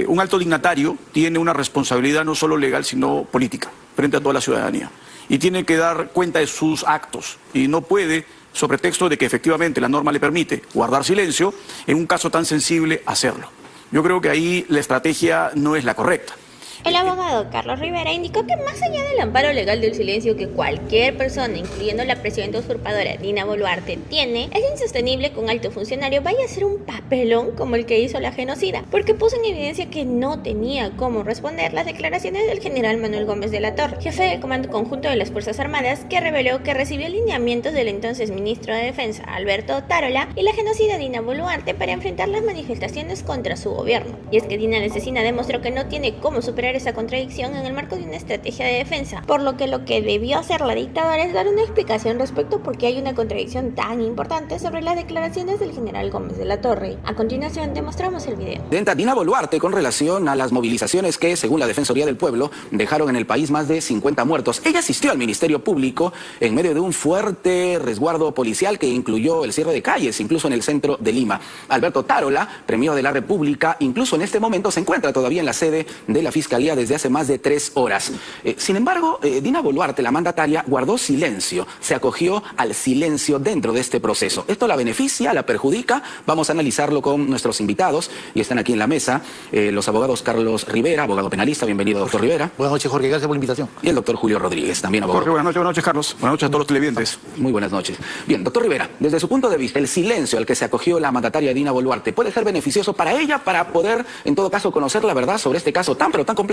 Un alto dignatario tiene una responsabilidad no solo legal, sino política, frente a toda la ciudadanía. Y tiene que dar cuenta de sus actos. Y no puede, sobre pretexto de que efectivamente la norma le permite guardar silencio, en un caso tan sensible, hacerlo. Yo creo que ahí la estrategia no es la correcta. El abogado Carlos Rivera indicó que más allá del amparo legal del silencio que cualquier persona, incluyendo la presidenta usurpadora Dina Boluarte, tiene, es insostenible que un alto funcionario vaya a hacer un papelón como el que hizo la genocida, porque puso en evidencia que no tenía cómo responder las declaraciones del general Manuel Gómez de la Torre, jefe del Comando Conjunto de las Fuerzas Armadas, que reveló que recibió lineamientos del entonces ministro de Defensa, Alberto Tarola, y la genocida Dina Boluarte para enfrentar las manifestaciones contra su gobierno. Y es que Dina la asesina demostró que no tiene cómo superar esa contradicción en el marco de una estrategia de defensa, por lo que debió hacer la dictadora es dar una explicación respecto a por qué hay una contradicción tan importante sobre las declaraciones del general Gómez de la Torre. A continuación demostramos el video. Dina Boluarte con relación a las movilizaciones que, según la Defensoría del Pueblo, dejaron en el país más de 50 muertos. Ella asistió al Ministerio Público en medio de un fuerte resguardo policial que incluyó el cierre de calles, incluso en el centro de Lima. Alberto Tarola, premio de la República, incluso en este momento se encuentra todavía en la sede de la Fiscalía desde hace más de 3 horas. Sin embargo, Dina Boluarte, la mandataria, guardó silencio, se acogió al silencio dentro de este proceso. ¿Esto la beneficia, la perjudica? Vamos a analizarlo con nuestros invitados y están aquí en la mesa los abogados Carlos Rivera, abogado penalista, bienvenido doctor Rivera. Buenas noches Jorge, gracias por la invitación. Y el doctor Julio Rodríguez, también abogado. Jorge, buenas noches Carlos, buenas noches a todos los televidentes. Muy buenas noches. Bien, doctor Rivera, desde su punto de vista, el silencio al que se acogió la mandataria Dina Boluarte, ¿puede ser beneficioso para ella para poder, en todo caso, conocer la verdad sobre este caso tan pero tan complejo?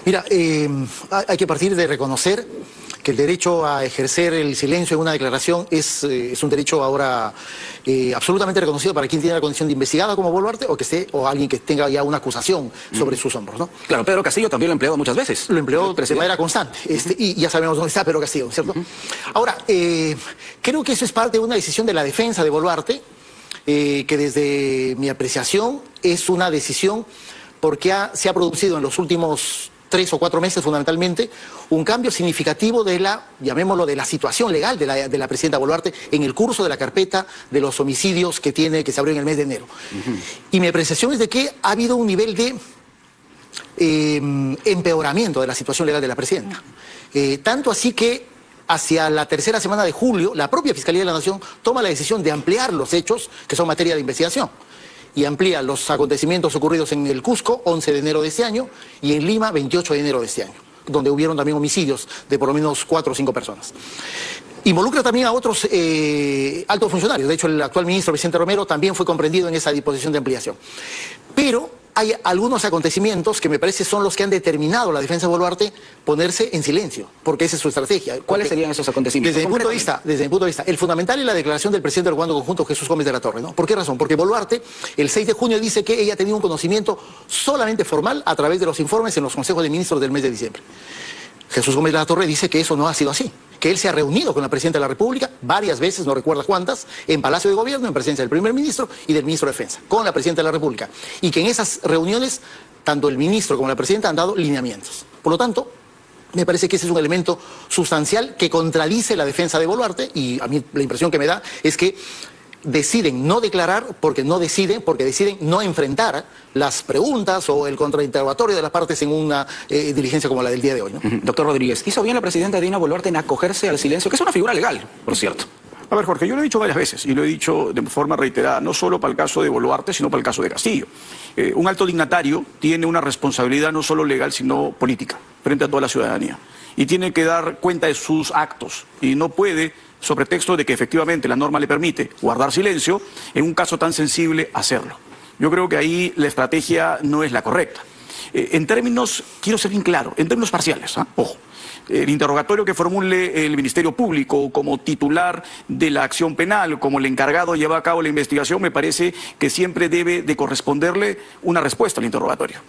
Mira, hay que partir de reconocer que el derecho a ejercer el silencio en una declaración es un derecho ahora absolutamente reconocido para quien tiene la condición de investigada como Boluarte o alguien que tenga ya una acusación sobre sus hombros, ¿no? Claro, Pedro Castillo también lo ha empleado muchas veces. Lo empleó de manera constante y ya sabemos dónde está Pedro Castillo, ¿cierto? Ahora, creo que eso es parte de una decisión de la defensa de Boluarte, que desde mi apreciación es una decisión porque se ha producido en los últimos 3 o 4 meses fundamentalmente un cambio significativo de llamémoslo, de la situación legal de la presidenta Boluarte en el curso de la carpeta de los homicidios que se abrió en el mes de enero. Y mi apreciación es de que ha habido un nivel de empeoramiento de la situación legal de la presidenta. Tanto así que hacia la tercera semana de julio, la propia Fiscalía de la Nación toma la decisión de ampliar los hechos que son materia de investigación. Y amplía los acontecimientos ocurridos en el Cusco, 11 de enero de este año, y en Lima, 28 de enero de este año, donde hubieron también homicidios de por lo menos 4 o 5 personas. Involucra también a otros altos funcionarios. De hecho, el actual ministro Vicente Romero también fue comprendido en esa disposición de ampliación. Pero hay algunos acontecimientos que me parece son los que han determinado la defensa de Boluarte ponerse en silencio, porque esa es su estrategia. ¿Cuáles serían esos acontecimientos? Desde mi punto de vista, el fundamental es la declaración del presidente del Comando Conjunto, Jesús Gómez de la Torre, ¿no? ¿Por qué razón? Porque Boluarte, el 6 de junio, dice que ella tenía un conocimiento solamente formal a través de los informes en los consejos de ministros del mes de diciembre. Jesús Gómez de la Torre dice que eso no ha sido así, que él se ha reunido con la presidenta de la República varias veces, no recuerda cuántas, en Palacio de Gobierno, en presencia del primer ministro y del ministro de Defensa, con la presidenta de la República. Y que en esas reuniones, tanto el ministro como la presidenta han dado lineamientos. Por lo tanto, me parece que ese es un elemento sustancial que contradice la defensa de Boluarte, y a mí la impresión que me da es que deciden no declarar porque deciden no enfrentar las preguntas o el contrainterrogatorio de las partes en una diligencia como la del día de hoy, ¿no? Doctor Rodríguez, ¿hizo bien la presidenta Dina Boluarte en acogerse al silencio, que es una figura legal, por cierto? A ver, Jorge, yo lo he dicho varias veces y lo he dicho de forma reiterada, no solo para el caso de Boluarte, sino para el caso de Castillo. Un alto dignatario tiene una responsabilidad no solo legal, sino política, frente a toda la ciudadanía. Y tiene que dar cuenta de sus actos y no puede, sobre pretexto de que efectivamente la norma le permite guardar silencio, en un caso tan sensible, hacerlo. Yo creo que ahí la estrategia no es la correcta. En términos, quiero ser bien claro, en términos parciales, ojo, el interrogatorio que formule el Ministerio Público como titular de la acción penal, como el encargado lleva a cabo la investigación, me parece que siempre debe de corresponderle una respuesta al interrogatorio.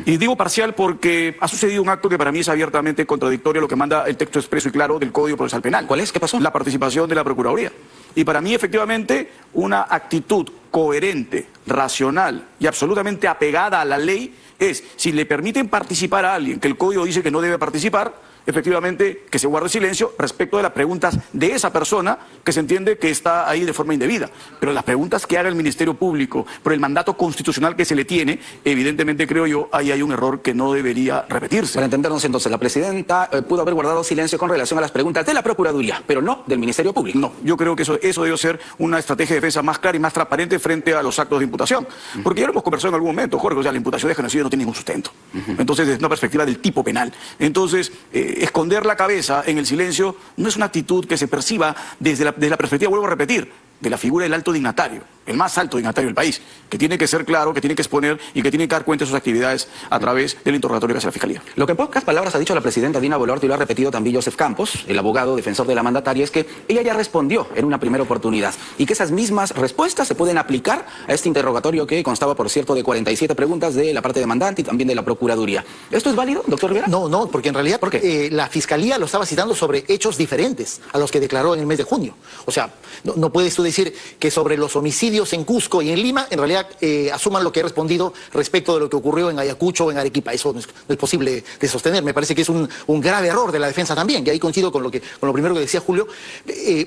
Y digo parcial porque ha sucedido un acto que para mí es abiertamente contradictorio a lo que manda el texto expreso y claro del Código Procesal Penal. ¿Cuál es? ¿Qué pasó? La participación de la Procuraduría. Y para mí, efectivamente, una actitud coherente, racional y absolutamente apegada a la ley es, si le permiten participar a alguien que el Código dice que no debe participar, efectivamente, que se guarde silencio respecto de las preguntas de esa persona que se entiende que está ahí de forma indebida. Pero las preguntas que haga el Ministerio Público por el mandato constitucional que se le tiene, evidentemente creo yo, ahí hay un error que no debería repetirse. Para entendernos entonces, la presidenta pudo haber guardado silencio con relación a las preguntas de la Procuraduría, pero no del Ministerio Público. No, yo creo que eso debió ser una estrategia de defensa más clara y más transparente frente a los actos de imputación. Porque ya lo hemos conversado en algún momento, Jorge, o sea, la imputación de genocidio no tiene ningún sustento. Entonces, desde una perspectiva del tipo penal. Entonces, esconder la cabeza en el silencio no es una actitud que se perciba desde la perspectiva, vuelvo a repetir, de la figura del alto dignatario, el más alto dignatario del país, que tiene que ser claro, que tiene que exponer y que tiene que dar cuenta de sus actividades a través del interrogatorio que hace la Fiscalía. Lo que en pocas palabras ha dicho la presidenta Dina Boluarte y lo ha repetido también Joseph Campos, el abogado defensor de la mandataria, es que ella ya respondió en una primera oportunidad y que esas mismas respuestas se pueden aplicar a este interrogatorio que constaba, por cierto, de 47 preguntas de la parte demandante y también de la Procuraduría. ¿Esto es válido, doctor Rivera? No, porque en realidad ¿Por qué? la Fiscalía lo estaba citando sobre hechos diferentes a los que declaró en el mes de junio. O sea, no puedes tú decir que sobre los homicidios en Cusco y en Lima, en realidad asuman lo que he respondido respecto de lo que ocurrió en Ayacucho o en Arequipa. Eso no es posible de sostener. Me parece que es un grave error de la defensa también, y ahí coincido con lo primero que decía Julio.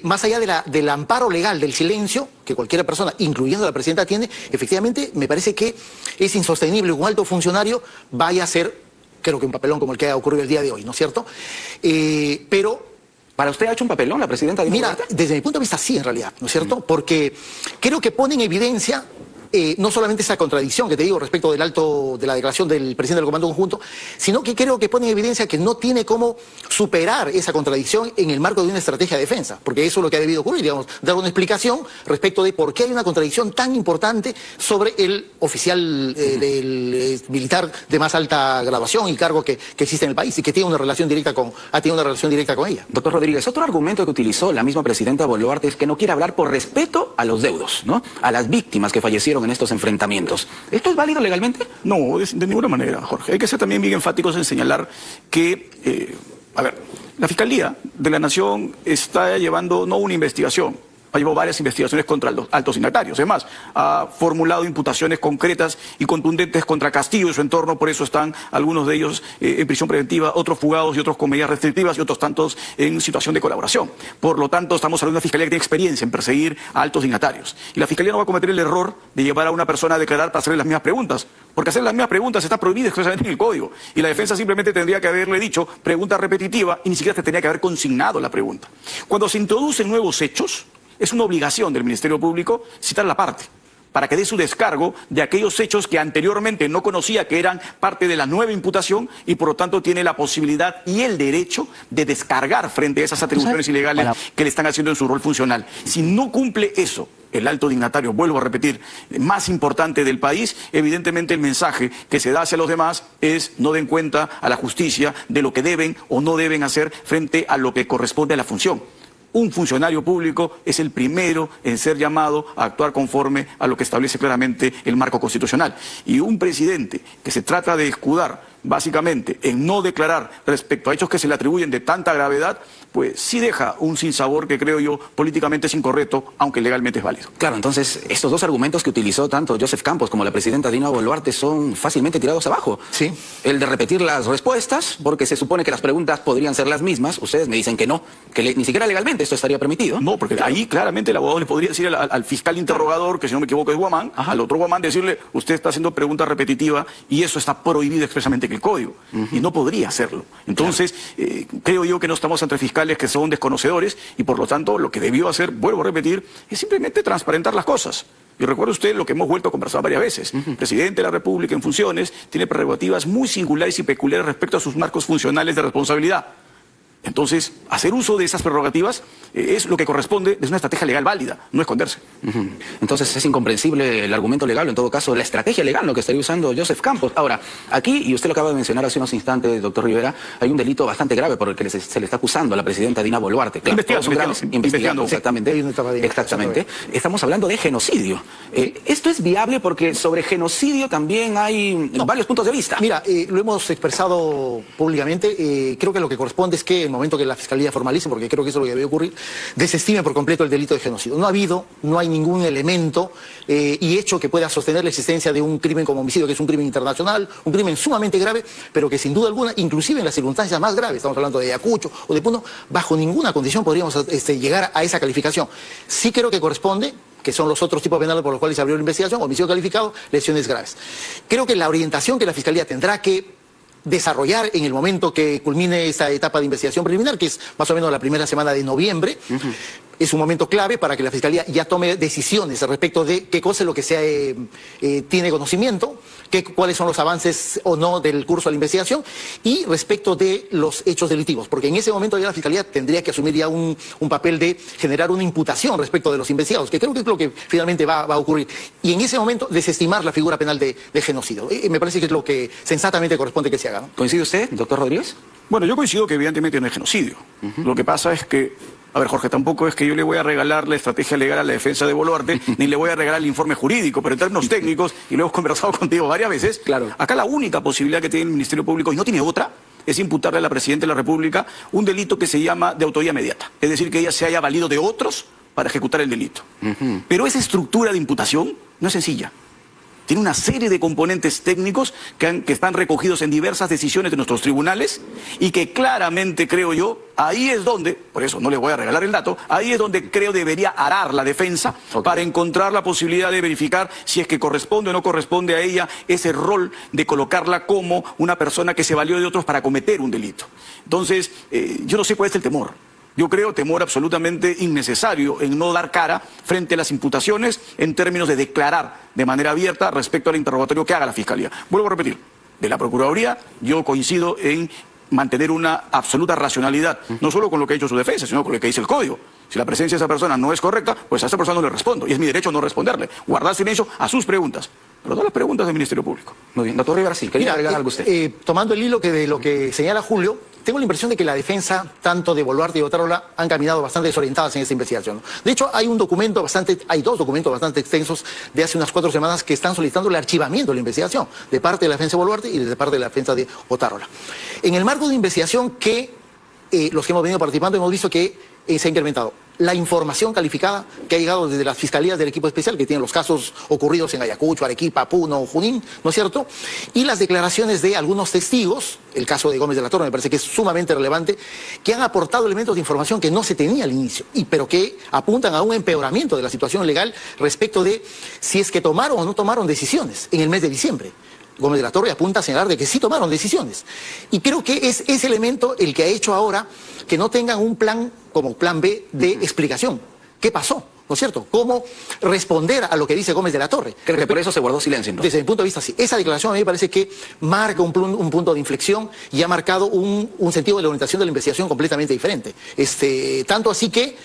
Más allá del amparo legal del silencio que cualquier persona, incluyendo la presidenta, tiene, efectivamente me parece que es insostenible que un alto funcionario vaya a hacer, creo que un papelón como el que ha ocurrido el día de hoy, ¿no es cierto? Pero ¿para usted ha hecho un papelón la presidenta Dina mira, Boluarte? desde mi punto de vista sí, en realidad, ¿no es cierto? Porque creo que pone en evidencia no solamente esa contradicción que te digo respecto de la declaración del presidente del Comando Conjunto, sino que creo que pone en evidencia que no tiene cómo superar esa contradicción en el marco de una estrategia de defensa, porque eso es lo que ha debido ocurrir, digamos, dar una explicación respecto de por qué hay una contradicción tan importante sobre el oficial del militar de más alta graduación y cargo que existe en el país y que ha tenido una relación directa con ella. Doctor Rodríguez, otro argumento que utilizó la misma presidenta Boluarte es que no quiere hablar por respeto a los deudos, ¿no? A las víctimas que fallecieron en estos enfrentamientos. ¿Esto es válido legalmente? No, de ninguna manera, Jorge. Hay que ser también bien enfáticos en señalar que, la Fiscalía de la Nación está llevando no una investigación, ha llevado varias investigaciones contra los altos dignatarios. Además, ha formulado imputaciones concretas y contundentes contra Castillo y su entorno, por eso están algunos de ellos en prisión preventiva, otros fugados y otros con medidas restrictivas y otros tantos en situación de colaboración. Por lo tanto, estamos hablando de una Fiscalía que tiene experiencia en perseguir a altos dignatarios. Y la Fiscalía no va a cometer el error de llevar a una persona a declarar para hacerle las mismas preguntas, porque hacer las mismas preguntas está prohibido expresamente en el Código. Y la defensa simplemente tendría que haberle dicho pregunta repetitiva y ni siquiera te tendría que haber consignado la pregunta. Cuando se introducen nuevos hechos, es una obligación del Ministerio Público citar a la parte para que dé su descargo de aquellos hechos que anteriormente no conocía que eran parte de la nueva imputación y por lo tanto tiene la posibilidad y el derecho de descargar frente a esas atribuciones ilegales que le están haciendo en su rol funcional. Si no cumple eso, el alto dignatario, vuelvo a repetir, más importante del país, evidentemente el mensaje que se da hacia los demás es no den cuenta a la justicia de lo que deben o no deben hacer frente a lo que corresponde a la función. Un funcionario público es el primero en ser llamado a actuar conforme a lo que establece claramente el marco constitucional. Y un presidente que se trata de escudar básicamente en no declarar respecto a hechos que se le atribuyen de tanta gravedad, pues sí deja un sinsabor que creo yo políticamente es incorrecto, aunque legalmente es válido. Claro, entonces estos dos argumentos que utilizó tanto Joseph Campos como la presidenta Dina Boluarte son fácilmente tirados abajo. Sí. El de repetir las respuestas, porque se supone que las preguntas podrían ser las mismas, ustedes me dicen que no, que ni siquiera legalmente esto estaría permitido. No, porque ahí claramente el abogado le podría decir al fiscal interrogador, que si no me equivoco es Guamán, al otro Guamán decirle, usted está haciendo pregunta repetitiva y eso está prohibido expresamente en el Código. Y no podría hacerlo. Entonces, creo yo que no estamos ante fiscales que son desconocedores y por lo tanto lo que debió hacer, vuelvo a repetir, es simplemente transparentar las cosas. Y recuerde usted lo que hemos vuelto a conversar varias veces. El presidente de la República en funciones tiene prerrogativas muy singulares y peculiares respecto a sus marcos funcionales de responsabilidad. Entonces, hacer uso de esas prerrogativas es lo que corresponde desde una estrategia legal válida, no esconderse. Entonces es incomprensible el argumento legal, o en todo caso la estrategia legal, lo que estaría usando Joseph Campos. Ahora, aquí, y usted lo acaba de mencionar hace unos instantes, doctor Rivera, hay un delito bastante grave por el que se le está acusando a la presidenta Dina Boluarte. Claro, investigando, exactamente. Exactamente. Estamos hablando de genocidio. Esto es viable porque sobre genocidio también hay varios puntos de vista. Mira, lo hemos expresado públicamente. Creo que lo que corresponde es que en el momento que la Fiscalía formalice, porque creo que eso es lo que debe ocurrir, desestime por completo el delito de genocidio. No hay ningún elemento y hecho que pueda sostener la existencia de un crimen como homicidio, que es un crimen internacional, un crimen sumamente grave, pero que sin duda alguna, inclusive en las circunstancias más graves, estamos hablando de Ayacucho o de Puno, bajo ninguna condición podríamos llegar a esa calificación. Sí creo que corresponde, que son los otros tipos penales por los cuales se abrió la investigación, homicidio calificado, lesiones graves. Creo que la orientación que la Fiscalía tendrá que desarrollar en el momento que culmine esta etapa de investigación preliminar, que es más o menos la primera semana de noviembre, es un momento clave para que la Fiscalía ya tome decisiones respecto de qué cosa es lo que se tiene conocimiento, cuáles son los avances o no del curso de la investigación y respecto de los hechos delictivos, porque en ese momento ya la Fiscalía tendría que asumir ya un papel de generar una imputación respecto de los investigados, que creo que es lo que finalmente va a ocurrir, y en ese momento desestimar la figura penal de genocidio. Me parece que es lo que sensatamente corresponde que se haga, ¿no? ¿Coincide usted, doctor Rodríguez? Bueno, yo coincido que evidentemente no es genocidio. Lo que pasa es que, a ver, Jorge, tampoco es que yo le voy a regalar la estrategia legal a la defensa de Boluarte, ni le voy a regalar el informe jurídico, pero en términos técnicos, y lo hemos conversado contigo varias veces, claro, acá la única posibilidad que tiene el Ministerio Público, y no tiene otra, es imputarle a la Presidenta de la República un delito que se llama de autoría inmediata. Es decir, que ella se haya valido de otros para ejecutar el delito. Pero esa estructura de imputación no es sencilla. Tiene una serie de componentes técnicos que están recogidos en diversas decisiones de nuestros tribunales y que claramente, creo yo, ahí es donde, por eso no le voy a regalar el dato, ahí es donde creo debería arar la defensa para encontrar la posibilidad de verificar si es que corresponde o no corresponde a ella ese rol de colocarla como una persona que se valió de otros para cometer un delito. Entonces, yo no sé cuál es el temor. Yo creo temor absolutamente innecesario en no dar cara frente a las imputaciones en términos de declarar de manera abierta respecto al interrogatorio que haga la Fiscalía. Vuelvo a repetir, de la Procuraduría yo coincido en mantener una absoluta racionalidad, no solo con lo que ha dicho su defensa, sino con lo que dice el Código. Si la presencia de esa persona no es correcta, pues a esa persona no le respondo, y es mi derecho no responderle, guardar silencio a sus preguntas, pero no las preguntas del Ministerio Público. Muy bien, doctor Rivera, sí, quería agregar algo usted. Tomando el hilo de lo que señala Julio, tengo la impresión de que la defensa, tanto de Boluarte y de Otárola, han caminado bastante desorientadas en esta investigación. De hecho, hay dos documentos bastante extensos de hace unas 4 semanas que están solicitando el archivamiento de la investigación, de parte de la defensa de Boluarte y de parte de la defensa de Otárola. En el marco de investigación que los que hemos venido participando hemos visto que se ha incrementado la información calificada que ha llegado desde las fiscalías del equipo especial que tienen los casos ocurridos en Ayacucho, Arequipa, Puno, Junín, ¿no es cierto? Y las declaraciones de algunos testigos, el caso de Gómez de la Torre me parece que es sumamente relevante, que han aportado elementos de información que no se tenía al inicio, pero que apuntan a un empeoramiento de la situación legal respecto de si es que tomaron o no tomaron decisiones en el mes de diciembre. Gómez de la Torre apunta a señalar de que sí tomaron decisiones. Y creo que es ese elemento el que ha hecho ahora que no tengan un plan como plan B de explicación. ¿Qué pasó? ¿No es cierto? ¿Cómo responder a lo que dice Gómez de la Torre? Creo que por eso se guardó silencio, ¿no? Desde mi punto de vista, sí. Esa declaración a mí me parece que marca un punto de inflexión y ha marcado un sentido de la orientación de la investigación completamente diferente. Tanto así que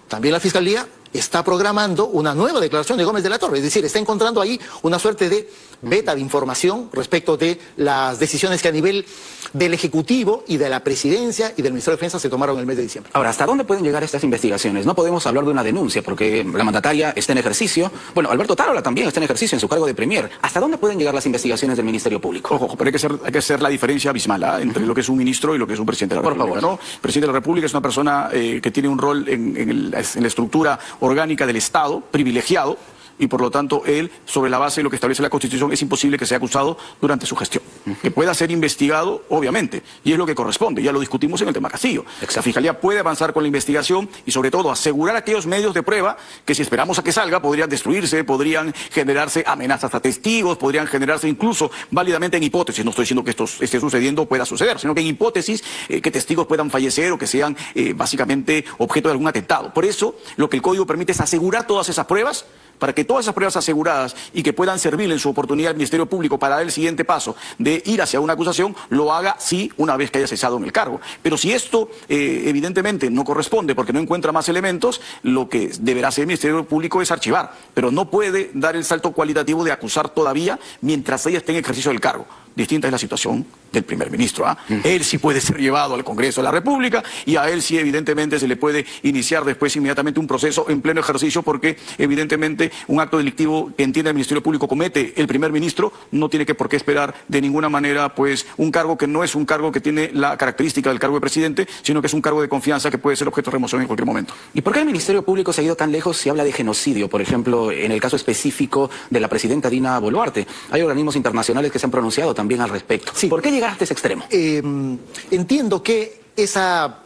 también la Fiscalía está programando una nueva declaración de Gómez de la Torre, es decir, está encontrando ahí una suerte de beta de información respecto de las decisiones que a nivel del Ejecutivo y de la Presidencia y del Ministerio de Defensa se tomaron en el mes de diciembre. Ahora, ¿hasta dónde pueden llegar estas investigaciones? No podemos hablar de una denuncia porque la mandataria está en ejercicio. Bueno, Alberto Otárola también está en ejercicio en su cargo de premier. ¿Hasta dónde pueden llegar las investigaciones del Ministerio Público? Ojo, pero hay que hacer la diferencia abismal entre lo que es un ministro y lo que es un presidente de la República. Por favor. ¿No? El presidente de la República es una persona que tiene un rol en la estructura orgánica del Estado, privilegiado, y por lo tanto él, sobre la base de lo que establece la Constitución, es imposible que sea acusado durante su gestión. Que pueda ser investigado, obviamente, y es lo que corresponde, ya lo discutimos en el tema Castillo. La Fiscalía puede avanzar con la investigación y sobre todo asegurar aquellos medios de prueba que si esperamos a que salga podrían destruirse, podrían generarse amenazas a testigos, podrían generarse incluso válidamente en hipótesis, no estoy diciendo que esto esté sucediendo o pueda suceder, sino que en hipótesis que testigos puedan fallecer o que sean básicamente objeto de algún atentado. Por eso lo que el Código permite es asegurar todas esas pruebas, para que todas esas pruebas aseguradas y que puedan servirle en su oportunidad al Ministerio Público para dar el siguiente paso de ir hacia una acusación, lo haga sí una vez que haya cesado en el cargo. Pero si esto evidentemente no corresponde porque no encuentra más elementos, lo que deberá hacer el Ministerio Público es archivar, pero no puede dar el salto cualitativo de acusar todavía mientras ella esté en ejercicio del cargo. distinta es la situación del primer ministro. Él sí puede ser llevado al Congreso de la República y a él sí evidentemente se le puede iniciar después inmediatamente un proceso en pleno ejercicio porque evidentemente un acto delictivo que entiende el Ministerio Público comete el primer ministro no tiene por qué esperar de ninguna manera pues un cargo que no es un cargo que tiene la característica del cargo de presidente, sino que es un cargo de confianza que puede ser objeto de remoción en cualquier momento. ¿Y por qué el Ministerio Público se ha ido tan lejos si habla de genocidio, por ejemplo, en el caso específico de la presidenta Dina Boluarte? Hay organismos internacionales que se han pronunciado también al respecto. Sí. ¿Por qué llegar hasta ese extremo? Entiendo que esa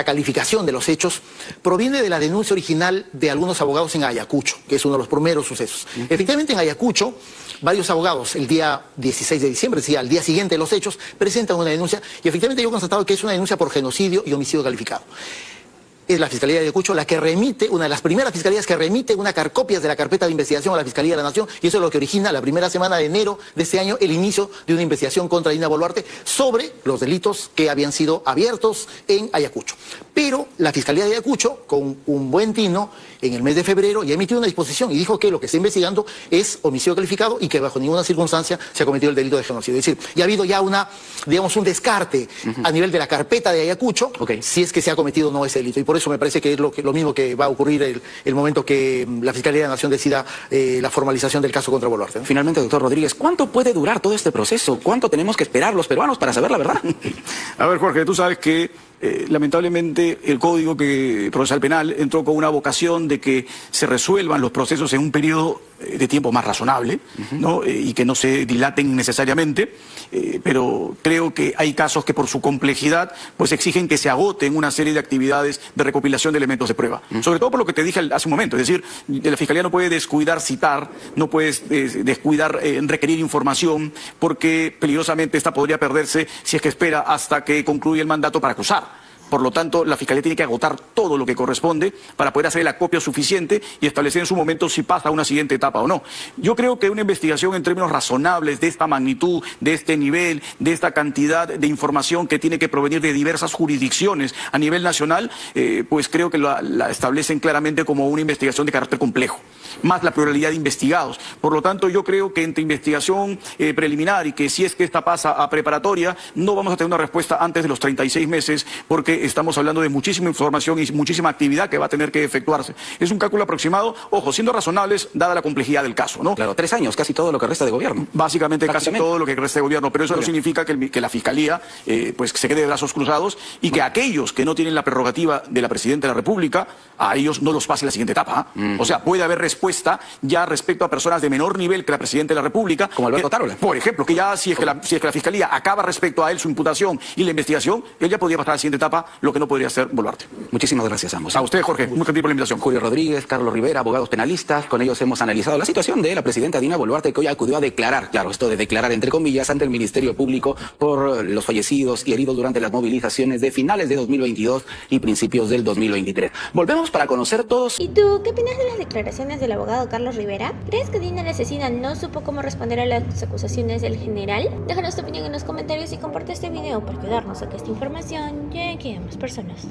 calificación de los hechos proviene de la denuncia original de algunos abogados en Ayacucho, que es uno de los primeros sucesos. Efectivamente, en Ayacucho, varios abogados, el día 16 de diciembre, es decir, al día siguiente de los hechos, presentan una denuncia y efectivamente yo he constatado que es una denuncia por genocidio y homicidio calificado. Es la Fiscalía de Ayacucho la que remite, una de las primeras fiscalías que remite copias de la carpeta de investigación a la Fiscalía de la Nación, y eso es lo que origina la primera semana de enero de este año el inicio de una investigación contra Dina Boluarte sobre los delitos que habían sido abiertos en Ayacucho. Pero la Fiscalía de Ayacucho, con un buen tino, en el mes de febrero ya emitió una disposición y dijo que lo que está investigando es homicidio calificado y que bajo ninguna circunstancia se ha cometido el delito de genocidio. Es decir, ya ha habido ya un descarte a nivel de la carpeta de Ayacucho, si es que se ha cometido o no ese delito. Y por eso me parece que es lo mismo que va a ocurrir el momento que la Fiscalía de la Nación decida la formalización del caso contra Boluarte, ¿no? Finalmente, doctor Rodríguez, ¿cuánto puede durar todo este proceso? ¿Cuánto tenemos que esperar los peruanos para saber la verdad? A ver, Jorge, tú sabes que lamentablemente el Código Procesal Penal entró con una vocación de que se resuelvan los procesos en un periodo de tiempo más razonable, ¿no? Y que no se dilaten necesariamente, pero creo que hay casos que por su complejidad pues exigen que se agoten una serie de actividades de recopilación de elementos de prueba. Sobre todo por lo que te dije hace un momento, es decir, la Fiscalía no puede descuidar citar, no puede descuidar requerir información, porque peligrosamente esta podría perderse si es que espera hasta que concluya el mandato para acusar. Por lo tanto, la Fiscalía tiene que agotar todo lo que corresponde para poder hacer el acopio suficiente y establecer en su momento si pasa a una siguiente etapa o no. Yo creo que una investigación en términos razonables de esta magnitud, de este nivel, de esta cantidad de información que tiene que provenir de diversas jurisdicciones a nivel nacional, pues creo que la establecen claramente como una investigación de carácter complejo, más la pluralidad de investigados. Por lo tanto, yo creo que entre investigación preliminar y que si es que esta pasa a preparatoria, no vamos a tener una respuesta antes de los 36 meses, porque estamos hablando de muchísima información y muchísima actividad que va a tener que efectuarse. Es un cálculo aproximado, ojo, siendo razonables, dada la complejidad del caso, ¿no? Claro, 3 años, casi todo lo que resta de gobierno. Básicamente casi todo lo que resta de gobierno, pero eso no significa que la Fiscalía pues se quede de brazos cruzados y que aquellos que no tienen la prerrogativa de la Presidenta de la República, a ellos no los pase la siguiente etapa. O sea, puede haber respuesta ya respecto a personas de menor nivel que la Presidenta de la República. Como Alberto Tarola. Por ejemplo, que ya si es que la Fiscalía acaba respecto a él su imputación y la investigación, él ya podría pasar a la siguiente etapa, lo que no podría hacer Boluarte. Muchísimas gracias a ambos. A usted, Jorge, muy gentil por la invitación. Julio Rodríguez, Carlos Rivera, abogados penalistas, con ellos hemos analizado la situación de la presidenta Dina Boluarte, que hoy acudió a declarar, claro, esto de declarar entre comillas, ante el Ministerio Público por los fallecidos y heridos durante las movilizaciones de finales de 2022 y principios del 2023. Volvemos para conocer todos. ¿Y tú qué opinas de las declaraciones del abogado Carlos Rivera? ¿Crees que Dina la asesina no supo cómo responder a las acusaciones del general? Déjanos tu opinión en los comentarios y comparte este video para ayudarnos a que esta información llegue a más personas.